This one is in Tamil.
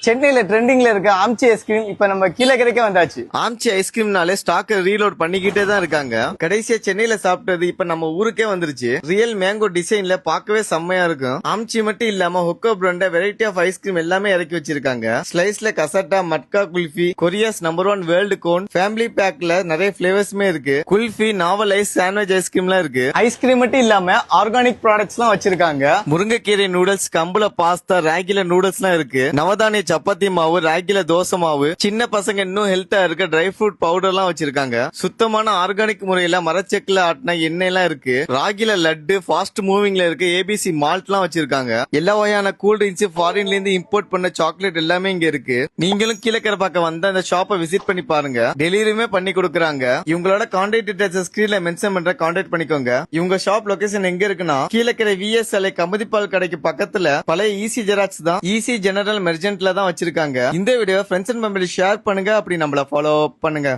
சென்னையில ட்ரெண்டிங்ல இருக்க ஆம்ச்சி ஐஸ்கிரீம் இப்ப நம்ம கீழக்கரைக்கே வந்தாச்சு. ஆம்ச்சி ஐஸ்கிரீம்னாலே ஸ்டாக் ரீலோட் பண்ணிக்கிட்டே தான் இருக்காங்க. கடைசியா சென்னையில சாப்பிட்டது இப்ப நம்ம ஊருக்கே வந்துருச்சு. ரியல் மேங்கோ டிசைன்ல பார்க்கவே செம்மையா இருக்கும். ஆம்ச்சி மட்டும் இல்லாம ஹொக்கோ பிரண்ட வெரைட்டி ஆஃப் ஐஸ்கிரீம் எல்லாமே இறக்கி வச்சிருக்காங்க. ஸ்லைஸ்ல cassata, matka kulfi, Korea's number 1 world cone, family பேக்ல நிறைய பிளேவர்ஸ்மே இருக்கு. குல்ஃபி, நாவல் ஐஸ், சாண்ட்விச் ஐஸ்கிரீம்லாம் இருக்கு. ஐஸ்கிரீம் மட்டும் இல்லாம ஆர்கானிக் ப்ராடக்ட்ஸ் எல்லாம் வச்சிருக்காங்க. முருங்கைக்கீரை நூடுல்ஸ், கம்புல பாஸ்தா, ராகில நூடுல்ஸ் எல்லாம் இருக்கு. நவதானிய சப்பாத்தி மாவு, ராகில தோசை மாவு, சின்ன பசங்க இன்னும் ஹெல்த்தா இருக்க ட்ரை ஃப்ரூட் பவுடர் எல்லாம் வச்சிருக்காங்க. சுத்தமான ஆர்கானிக் முறையில மரச்செக்குல ஆட்டின எண்ணெய் எல்லாம் இருக்கு. ராகில லட்டு, ஃபாஸ்ட் மூவிங்ல இருக்க ஏபிசி மால்ட் எல்லாம் வச்சிருக்காங்க. எல்லா வகையான கூல் ட்ரிங்க்ஸ், ஃபாரின்ல இருந்து இம்போர்ட் பண்ண சாக்லேட் எல்லாமே இங்க இருக்கு. நீங்களும் கீழக்கரை பக்கம் வந்த அந்த ஷாப்பை விசிட் பண்ணி பாருங்க. டெலிவரியுமே பண்ணி கொடுக்கறாங்க. இவங்களோட கான்டாக்ட் டீடைல்ஸ் ஸ்கிரீன்ல மென்ஷன் பண்ற, கான்டாக்ட் பண்ணிக்கோங்க. இவங்க ஷாப் லொகேஷன் எங்க இருக்குன்னா கீழக்கரை விஎஸ்எல்ஐ கமுதிப்பால் கடைக்கு பக்கத்துல பழைய ஈசி ஜெராக்ஸ் தான், ஈசி ஜெனரல் மெர்ஜென்ட்ல தான் வச்சிருக்காங்க. இந்த video friends and family share பண்ணுங்க. அப்படி நம்மள ஃபாலோ பண்ணுங்க.